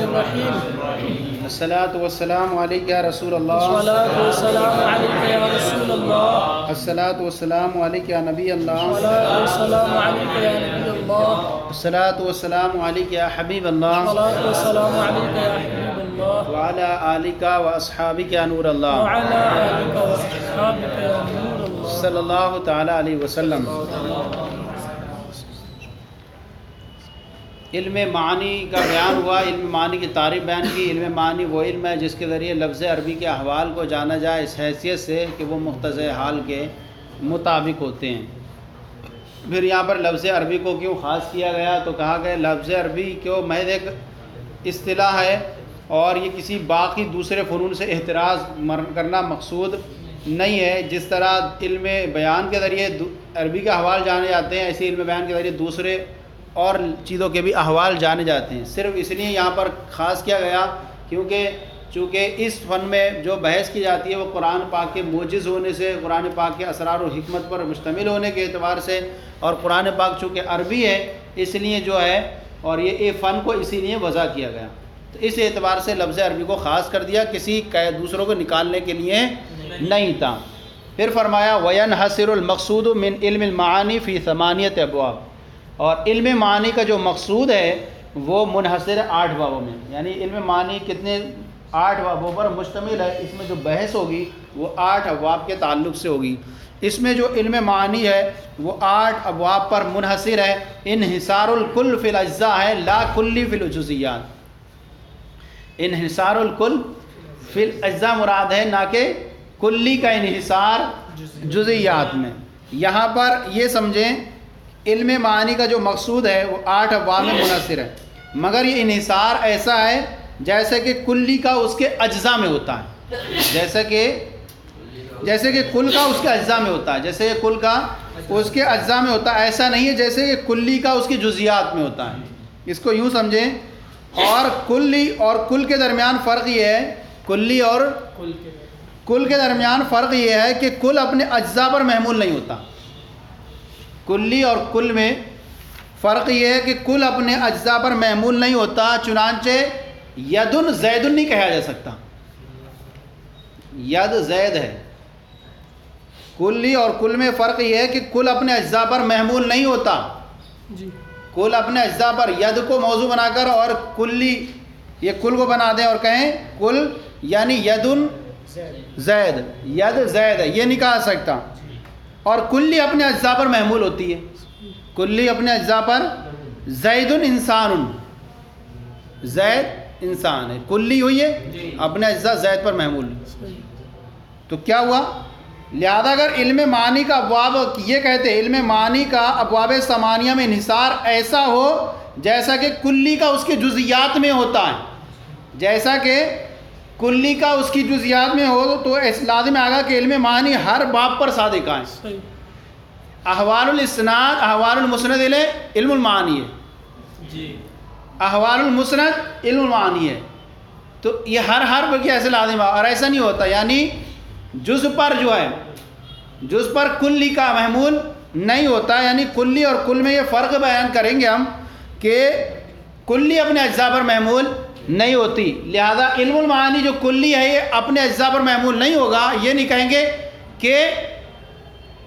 الرحیم الصلاۃ والسلام علیک یا رسول اللہ الصلاۃ والسلام علیک یا رسول اللہ الصلاۃ والسلام علیک یا نبی اللہ الصلاۃ والسلام علیک یا نبی اللہ الصلاۃ والسلام علیک یا حبیب اللہ الصلاۃ والسلام علیک یا حبیب اللہ وعلی آلک و اصحابک یا نور اللہ وعلی آلک واصحابک یا نور اللہ صلی اللہ تعالی علیہ وسلم۔ علم معنی کا بیان ہوا، علم معنی کی تعریف بیان کی۔ علم معنی وہ علم ہے جس کے ذریعے لفظ عربی کے احوال کو جانا جائے اس حیثیت سے کہ وہ مقتضی حال کے مطابق ہوتے ہیں۔ پھر یہاں پر لفظ عربی کو کیوں خاص کیا گیا؟ تو کہا گیا لفظ عربی کیوں محض ایک اصطلاح ہے اور یہ کسی باقی دوسرے فنون سے احتراز کرنا مقصود نہیں ہے۔ جس طرح علم بیان کے ذریعے عربی کے احوال جانے جاتے ہیں، ایسے علم بیان کے ذریعے دوسرے اور چیزوں کے بھی احوال جانے جاتے ہیں۔ صرف اس لیے یہاں پر خاص کیا گیا کیونکہ چونکہ اس فن میں جو بحث کی جاتی ہے وہ قرآن پاک کے موجز ہونے سے، قرآن پاک کے اسرار و حکمت پر مشتمل ہونے کے اعتبار سے، اور قرآن پاک چونکہ عربی ہے اس لیے جو ہے اور یہ فن کو اسی لیے وضع کیا گیا، تو اس اعتبار سے لفظ عربی کو خاص کر دیا، کسی دوسروں کو نکالنے کے لیے نہیں تھا۔ پھر فرمایا وَيَنْحَصِرُ الْمَقْصُودُ مِنْ عِلْمِ الْمَعَانِي فِي ثَمَانِيَةِ أَبْوَابٍ، اور علم معنی کا جو مقصود ہے وہ منحصر 8 بابوں میں، یعنی علم معنی کتنے 8 بابوں پر مشتمل ہے۔ اس میں جو بحث ہوگی وہ 8 ابواب کے تعلق سے ہوگی۔ اس میں جو علم معنی ہے وہ 8 ابواب پر منحصر ہے۔ انحصار الکل فی الاجزاء ہے، لا کلی فی الجزیات۔ انحصار الکل فی الاجزاء مراد ہے، نہ کہ کلی کا انحصار جزیات میں۔ یہاں پر یہ سمجھیں علم معنی کا جو مقصود ہے وہ 8 ابواب میں منحصر ہے، مگر یہ انحصار ایسا ہے جیسے کہ کلی کا اس کے اجزاء میں ہوتا ہے، جیسے کہ کل کا اس کے اجزاء میں ہوتا ہے، جیسے کہ کل کا اس کے اجزاء میں ہوتا ہے، ایسا نہیں ہے جیسے کہ کلی کا اس کی جزیات میں ہوتا ہے۔ اس کو یوں سمجھیں، اور کلی اور کل کے درمیان فرق یہ ہے، کلی اور کل کے درمیان فرق یہ ہے کہ کل اپنے اجزاء پر محمول نہیں ہوتا۔ کلی اور کل میں فرق یہ ہے کہ کل اپنے اجزاء پر محمول نہیں ہوتا، چنانچہ ید زید نہیں کہا جا سکتا، ید زید ہے۔ کلی اور کل میں فرق یہ ہے کہ کل اپنے اجزاء پر محمول نہیں ہوتا، کل اپنے اجزاء پر ید کو موضوع بنا کر اور کلی یہ کل کو بنا دیں اور کہیں کل یعنی ید زید، ید زید ہے، یہ نہیں کہا سکتا۔ اور کلی اپنے اجزاء پر محمول ہوتی ہے، کلی اپنے اجزاء پر زید انسان، زید انسان ہے، کلی ہوئی ہے اپنے اجزاء زید پر محمول۔ تو کیا ہوا؟ لہذا اگر علم معنی کا ابواب یہ کہتے ہیں علم معنی کا ابواب ثمانیہ میں انحصار ایسا ہو جیسا کہ کلی کا اس کے جزیات میں ہوتا ہے، جیسا کہ کلی کا اس کی جزیات میں ہو تو اس لازم آگا کہ علم معنی ہر باب پر صادق ہے۔ احوال الاسناد احوال المسند علم المعانی ہے، احوال المسند علم المعانی ہے، تو یہ ہر حرف کی ایسے لازم ہے، اور ایسا نہیں ہوتا، یعنی جز پر جو ہے جز پر کلی کا محمول نہیں ہوتا، یعنی کلی اور کل میں یہ فرق بیان کریں گے ہم کہ کلی اپنے اجزاء پر محمول نہیں ہوتی، لہذا علم المعانی جو کلی ہے یہ اپنے اجزاء پر محمول نہیں ہوگا۔ یہ نہیں کہیں گے کہ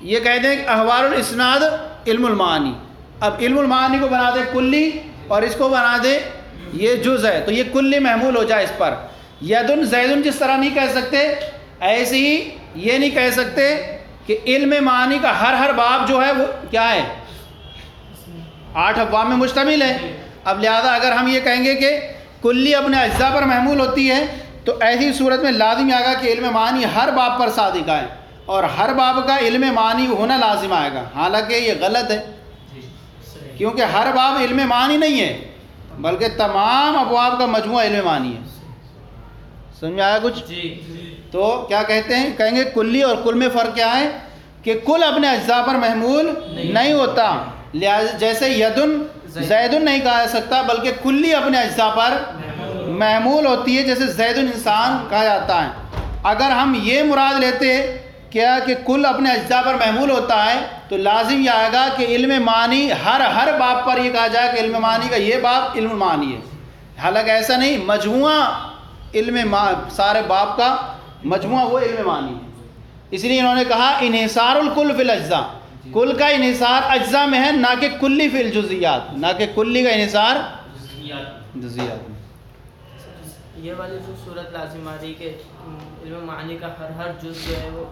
یہ کہہ دیں کہ احوال الاسناد علم المعانی، اب علم المعانی کو بنا دے کلی اور اس کو بنا دے یہ جز ہے تو یہ کلی محمول ہو جائے اس پر۔ یدن زیدن جس طرح نہیں کہہ سکتے، ایسے ہی یہ نہیں کہہ سکتے کہ علم معنی کا ہر باب جو ہے وہ کیا ہے 8 ابواب میں مشتمل ہے۔ اب لہذا اگر ہم یہ کہیں گے کہ کلی اپنے اجزاء پر محمول ہوتی ہے تو ایسی صورت میں لازم آئے گا کہ علم معنی ہر باب پر صادق آئے، اور ہر باب کا علم معنی ہونا لازم آئے گا، حالانکہ یہ غلط ہے کیونکہ ہر باب علم معنی نہیں ہے بلکہ تمام ابواب کا مجموعہ علم معنی ہے۔ سمجھ آیا کچھ؟ تو کیا کہتے ہیں؟ کہیں گے کلی اور کل میں فرق کیا ہے کہ کل اپنے اجزاء پر محمول نہیں ہوتا، لہذا جیسے یدن زیدن نہیں کہا جا سکتا بلکہ کلی اپنے اجزاء پر محمول ہوتی ہے، جیسے زید انسان کہا جاتا ہے۔ اگر ہم یہ مراد لیتے کیا کہ کل اپنے اجزاء پر محمول ہوتا ہے تو لازم یہ آئے گا کہ علم معنی ہر باب پر یہ کہا جائے کہ علم معنی کا یہ باب علم معنی ہے، حالانکہ ایسا نہیں، مجموعہ سارے باب کا مجموعہ وہ علم معنی ہے. اس لیے انہوں نے کہا انحصار الکل فی الاجزاء، کل کا انحصار اجزاء میں ہے، نہ کہ کلی فی الجزیات، نہ کہ کلی کا انحصار جزیات میں. یہ والی جو صورت لازم آ رہی کہ علم معنی کا ہر جز جو ہے وہ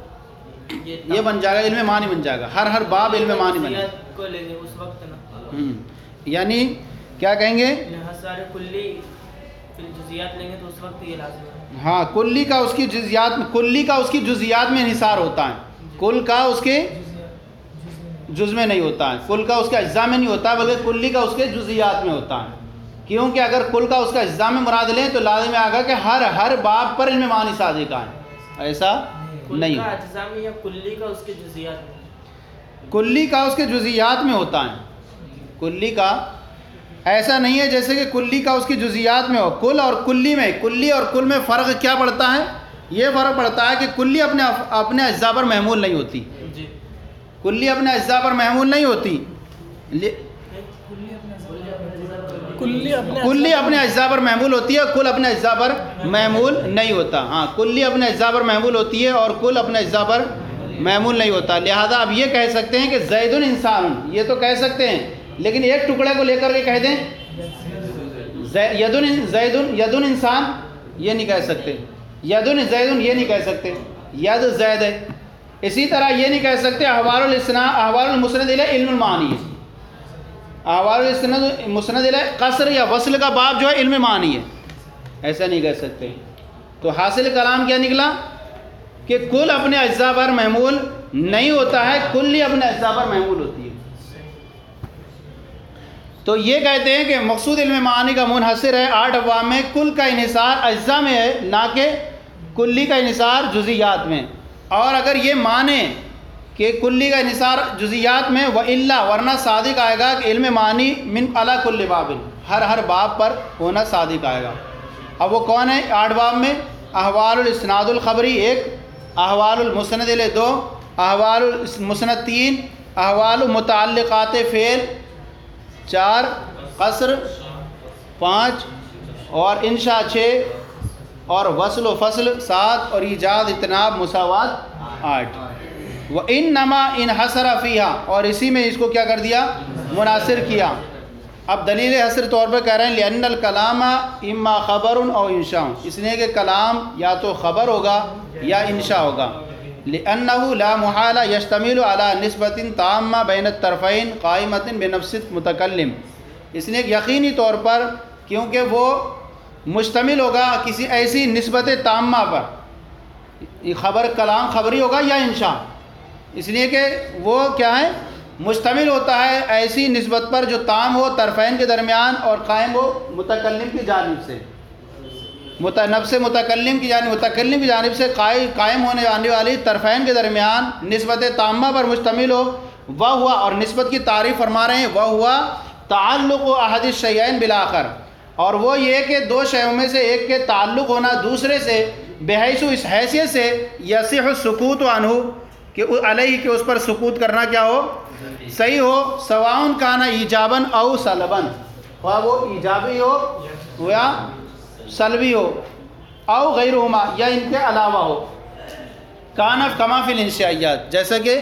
یہ بن جائے گا، علم معنی بن جائے گا، ہر باب علم معنی بن جائے گا. کو لیں گے اس وقت نا، یعنی کیا کہیں گے؟ سارے کلی فی الجزیات لیں گے تو اس وقت یہ لازم ہے. ہاں، کلی کا اس کی جزیات میں انحصار ہوتا ہے، کل کا اس کے جز میں نہیں ہوتا ہے، کل کا اس کے اجزاء میں نہیں ہوتا ہے، بلکہ کلی کا اس کے جزیات میں ہوتا ہے. کیونکہ اگر کل کا اس کا اجزاء میں مراد لیں تو لازم آگا کہ ہر باب پر علم معنی صادق ہے، ایسا نہیں. کل کا اجزاء میں یا کلی کا اس کے جزیات میں؟ کلی کا اس کے جزیات میں ہوتا ہے، کلی کا ایسا نہیں ہے جیسے کہ کلی کا اس کی جزیات میں ہو. کل اور کلی میں، کلی اور کل میں فرق کیا پڑتا ہے؟ یہ فرق پڑتا ہے کہ کلی اپنے اجزاء پر محمول نہیں ہوتی، کلی اپنے اجزاء پر محمول نہیں ہوتی، کلی اپنے اجزاء پر محمول ہوتی ہے، کل اپنے اجزاء پر محمول نہیں ہوتا. ہاں، کلی اپنے اجزاء پر محمول ہوتی ہے اور کل اپنے اجزاء پر محمول نہیں ہوتا. لہذا اب یہ کہہ سکتے ہیں کہ زید انسان، یہ تو کہہ سکتے ہیں، لیکن ایک ٹکڑے کو لے کر کے کہہ دیں ید انسان، یہ نہیں کہہ سکتے. ید زید یہ نہیں کہہ سکتے، ید زید ہے. اسی طرح یہ نہیں کہہ سکتے احوال المسند الی علم المعانی ہے، احوال المسند الی قصر یا وصل کا باب جو ہے علم معنی ہے، ایسا نہیں کہہ سکتے. تو حاصل کلام کیا نکلا کہ کل اپنے اجزاء پر محمول نہیں ہوتا ہے، کلی اپنے اجزاء پر محمول ہوتی ہے. تو یہ کہتے ہیں کہ مقصود علم معانی کا منحصر ہے 8 ابواب میں، کل کا انحصار اجزاء میں ہے، نہ کہ کلی کا انحصار جزیات میں. اور اگر یہ مانیں کہ کلی کا انحصار جزیات میں وَإِلَّا، ورنہ صادق آئے گا کہ علم معنی من علی کل باب، ہر باب پر ہونا صادق آئے گا. اب وہ کون ہے 8 باب میں؟ احوال الاسناد الخبری 1، احوال المسند الی 2، احوال المسند 3، احوال متعلقات فعل 4، قصر 5، اور انشاء 6، اور وصل و فصل 7، اور ایجاد اطناب مساوات 8. وَإِنَّمَا انْحَصَرَ فِيهَا، اور اسی میں اس کو کیا کر دیا؟ منحصر کیا. اب دلیل حصر طور پر کہہ رہے ہیں لِأَنَّ الْكَلَامَ إِمَّا خَبَرٌ أَوْ إِنشَاءٌ، اس لیے کہ کلام یا تو خبر ہوگا یا انشاء ہوگا. لِأَنَّهُ لَا مُحَالَ يَشْتَمِلُ عَلَى نِسْبَةٍ تَامَّةٍ بَيْنَ الطَّرَفَيْنِ قَائِمَةٍ بِنَفْسِ الْمُتَكَلِّمِ، اس لیے یقینی طور پر کیونکہ وہ مشتمل ہوگا کسی ایسی نسبت تامہ پر، خبر کلام خبری ہوگا یا انشاء، اس لیے کہ وہ کیا ہے؟ مشتمل ہوتا ہے ایسی نسبت پر جو تام ہو طرفین کے درمیان اور قائم ہو متکلم کی جانب سے، نفس متکلم کی جانب سے قائم ہونے جانے والی طرفین کے درمیان نسبت تامہ پر مشتمل ہو. وہ ہوا، اور نسبت کی تعریف فرما رہے ہیں، وہ ہوا تعلق احد الشیئین بالآخر، اور وہ یہ کہ دو شیوں میں سے ایک کے تعلق ہونا دوسرے سے بحیث اس حیثیت سے یصح السکوت عنہ، کہ علیہ کہ اس پر سکوت کرنا کیا ہو؟ صحیح ہو. سواء کان ایجابا او سلبا، خواہ وہ ایجابی ہو یا سلبی ہو، او غیرہما یا ان کے علاوہ ہو. کان کما فی الانشائیات، جیسا کہ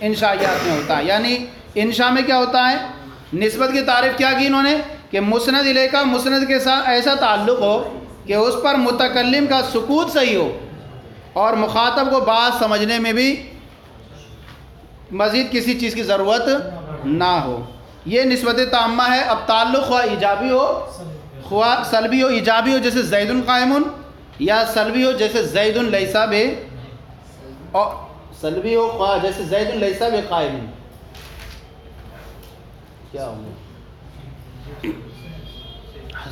انشائیات میں ہوتا ہے. یعنی انشاء میں کیا ہوتا ہے؟ نسبت کی تعریف کیا کی انہوں نے کہ مسند الیہ کا مسند کے ساتھ ایسا تعلق ہو کہ اس پر متکلم کا سکوت صحیح ہو اور مخاطب کو بات سمجھنے میں بھی مزید کسی چیز کی ضرورت نہ ہو. یہ نسبت تامہ ہے. اب تعلق خواہ ایجابی ہو خواہ سلبی ہو، ایجابی ہو جیسے زید قائم، یا سلبی ہو جیسے زید لیس بے، اور سلبی ہو خواہ جیسے زید لیس بے قائم. کیا ہو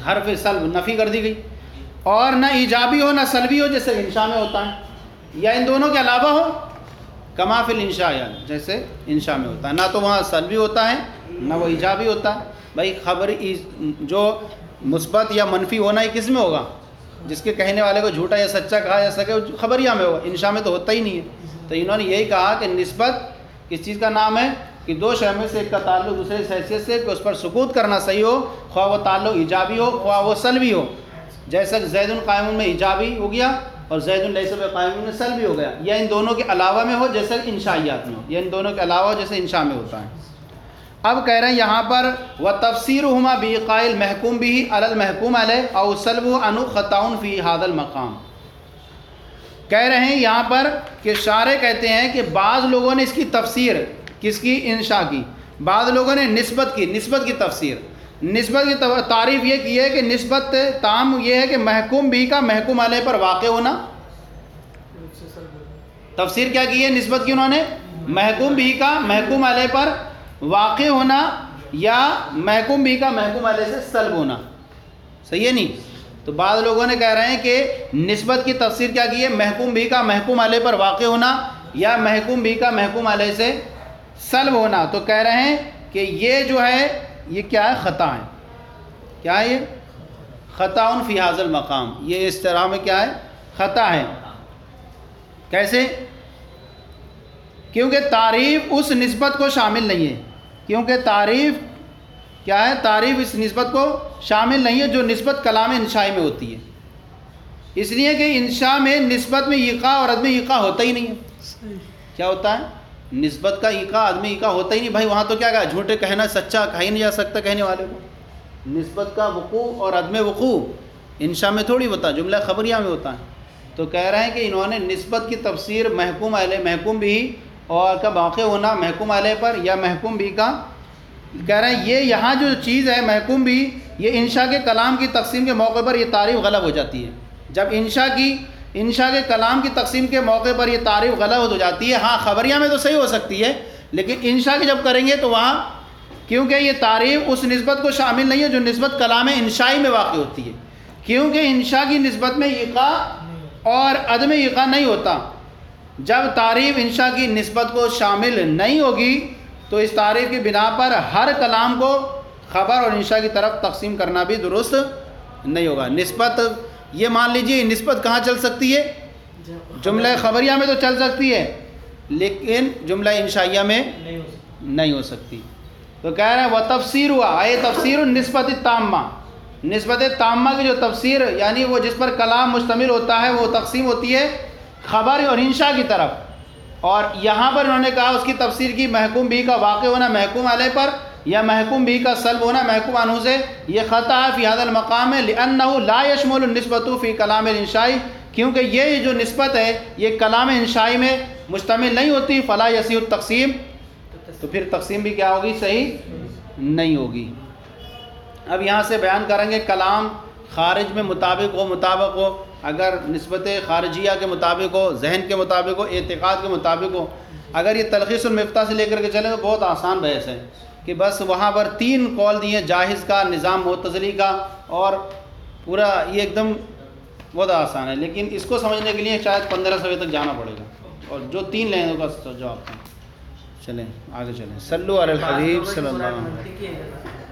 حرف سلب نفی کر دی گئی. اور نہ ایجابی ہو نہ سلبی ہو جیسے انشاء میں ہوتا ہے، یا ان دونوں کے علاوہ ہو کما فی الانشاء، جیسے انشاء میں ہوتا ہے. نہ تو وہاں سلبی ہوتا ہے نہ وہ ایجابی ہوتا ہے. بھائی خبر جو مثبت یا منفی ہونا ہی کس میں ہوگا؟ جس کے کہنے والے کو جھوٹا یا سچا کہا جا سکے خبریہ میں ہوگا، انشاء میں تو ہوتا ہی نہیں ہے. تو انہوں نے یہی کہا کہ نسبت کس چیز کا نام ہے؟ کہ دو شے میں سے ایک کا تعلق دوسرے سے حیثیت سے کہ اس پر سکوت کرنا صحیح ہو، خواہ وہ تعلق ایجابی ہو خواہ وہ سلبی ہو. جیسا کہ زید قائم میں ایجابی ہو گیا اور زید لیس بقائم میں سلبی ہو گیا، یا ان دونوں کے علاوہ میں ہو جیسے انشائیات میں ہو، یا ان دونوں کے علاوہ جیسے انشاء میں ہوتا ہے. اب کہہ رہے ہیں یہاں پر وَتَفْسِيرُهُمَا بِإِيقَاعِ الْمَحْكُومِ بِهِ عَلَى الْمَحْكُومِ عَلَيْهِ أَوْ سَلْبُهُ عَنْهُ خَطَأٌ فِي هَذَا الْمَقَامِ. کہہ رہے ہیں یہاں پر کہ شارح کہتے ہیں کہ بعض لوگوں نے اس کی تفسیر کس کی؟ انشاء کی. بعض لوگوں نے نسبت کی تفسیر، نسبت کی تعریف یہ کی ہے کہ نسبت تام یہ ہے کہ محکوم بھی کا محکوم علیہ پر واقع ہونا. تفسیر کیا کی ہے نسبت کی انہوں نے؟ محکوم بھی کا محکوم علیہ پر واقع ہونا یا محکوم بھی کا محکوم علیہ سے سلب ہونا. صحیح ہے نہیں؟ تو بعض لوگوں نے کہہ رہے ہیں کہ نسبت کی تفسیر کیا کی ہے؟ محکوم بھی کا محکوم علیہ پر واقع ہونا یا محکوم بھی کا محکوم علیہ سے سلب ہونا. تو کہہ رہے ہیں کہ یہ جو ہے یہ کیا ہے؟ خطا ہے. کیا ہے یہ؟ خطا فی ھذا المقام. یہ اس طرح میں کیا ہے؟ خطا ہے. کیسے؟ کیونکہ تعریف اس نسبت کو شامل نہیں ہے. کیونکہ تعریف کیا ہے؟ تعریف اس نسبت کو شامل نہیں ہے جو نسبت کلام انشائی میں ہوتی ہے. اس لیے کہ انشاء میں نسبت میں ایقاع اور عدم ایقاع ہوتا ہی نہیں ہے. کیا ہوتا ہے؟ نسبت کا ایقاع عدم ایقاع ہوتا ہی نہیں. بھائی وہاں تو کیا کہا؟ جھوٹے کہنا سچا کہا ہی نہیں جا سکتا کہنے والے کو. نسبت کا وقوع اور عدم وقوع انشاء میں تھوڑی ہوتا، جملہ خبریہ میں ہوتا ہے. تو کہہ رہے ہیں کہ انہوں نے نسبت کی تفسیر محکوم علیہ محکوم بھی اور کا واقع ہونا محکوم علیہ پر یا محکوم بھی کا کہہ رہے ہیں یہ یہاں جو چیز ہے محکوم بھی یہ انشاء کے کلام کی تقسیم کے موقع پر یہ تعریف غلط ہو جاتی ہے. جب انشاء کے کلام کی تقسیم کے موقع پر یہ تعریف غلط ہو جاتی ہے. ہاں خبریہ میں تو صحیح ہو سکتی ہے لیکن انشاء کی جب کریں گے تو وہاں کیونکہ یہ تعریف اس نسبت کو شامل نہیں ہے جو نسبت کلام انشائی میں واقع ہوتی ہے. کیونکہ انشاء کی نسبت میں ایقاع اور عدم ایقاع نہیں ہوتا. جب تعریف انشاء کی نسبت کو شامل نہیں ہوگی تو اس تعریف کی بنا پر ہر کلام کو خبر اور انشاء کی طرف تقسیم کرنا بھی درست نہیں ہوگا. نسبت یہ مان لیجئے نسبت کہاں چل سکتی ہے؟ جملہ خبریہ میں تو چل سکتی ہے لیکن جملہ انشائیہ میں نہیں ہو سکتی. تو کہہ رہے ہیں وہ تفسیر ہوا اے تفسیر النسبت التامہ. نسبت تامہ کی جو تفسیر یعنی وہ جس پر کلام مشتمل ہوتا ہے وہ تقسیم ہوتی ہے خبر اور انشاء کی طرف. اور یہاں پر انہوں نے کہا اس کی تفسیر کی محکوم بھی کا واقع ہونا محکوم علیہ پر یا محکوم بھی کا سلب ہونا محکوم عنہ سے. یہ خطا ہے فی ھذا المقام لأنه لا يشمل النسبۃ فی کلام الانشائی. کیونکہ یہ جو نسبت ہے یہ کلام انشائی میں مشتمل نہیں ہوتی. فلا یصح التقسیم. تو پھر تقسیم بھی کیا ہوگی؟ صحیح نہیں ہوگی. اب یہاں سے بیان کریں گے کلام خارج میں مطابق ہو اگر نسبت خارجیہ کے مطابق ہو، ذہن کے مطابق ہو، اعتقاد کے مطابق ہو. اگر یہ تلخیص المفتاح سے لے کر کے چلیں تو بہت آسان بحث ہے کہ بس وہاں پر 3 قول دیے جاہز کا، نظام معتزلی کا اور پورا یہ ایک دم بہت آسان ہے. لیکن اس کو سمجھنے کے لیے شاید 15 صفحے تک جانا پڑے گا اور جو 3 لیں ان کا جواب. چلیں آگے چلیں. صلو علی الحبیب صلی اللہ علیہ وسلم.